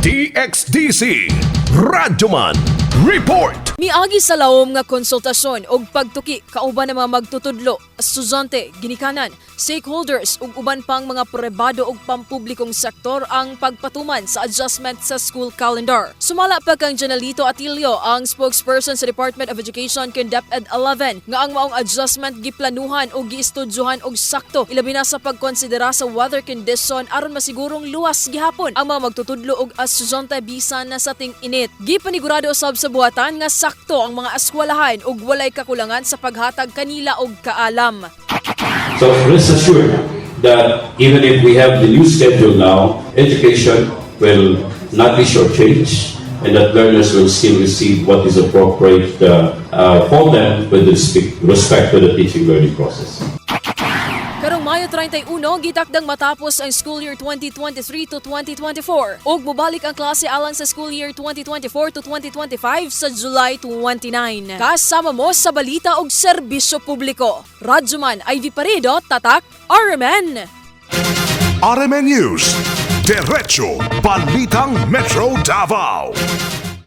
DXDC RadyoMan Report. Miagi sa lawom nga konsultasyon og pagtuki kauban ng mga magtutudlo, estudyante, ginikanan, stakeholders ug uban pang mga pribado ug pampublikong sektor ang pagpatuman sa adjustment sa school calendar. Sumala pa kang Janalito Atilio, ang spokesperson sa Department of Education ken Deped 11 nga ang maong adjustment giplanuhan o giistudyohan og sakto ilabi na sa pagkonsidera sa weather condition aron masigurong luwas gihapon ang mga magtutudlo og estudyante bisan na sa ting-init. Gipanigurado usab sa buhatan nga sakto ang mga eskwelahan ug walay kakulangan sa paghatag kanila og kaalam. So rest assured that even if we have the new schedule now, education will not be shortchanged and that learners will still receive what is appropriate for them with respect to the teaching learning process. Karong Mayo 31, gitakdang matapos ang school year 2023 to 2024 ug mobalik ang klase alang sa school year 2024 to 2025 sa July 29. Kasama mo sa balita ug serbisyo publiko. RadyoMan Ivy Parido, tatak, RadyoMan. RadyoMan News, Diretso Balitang Metro Davao.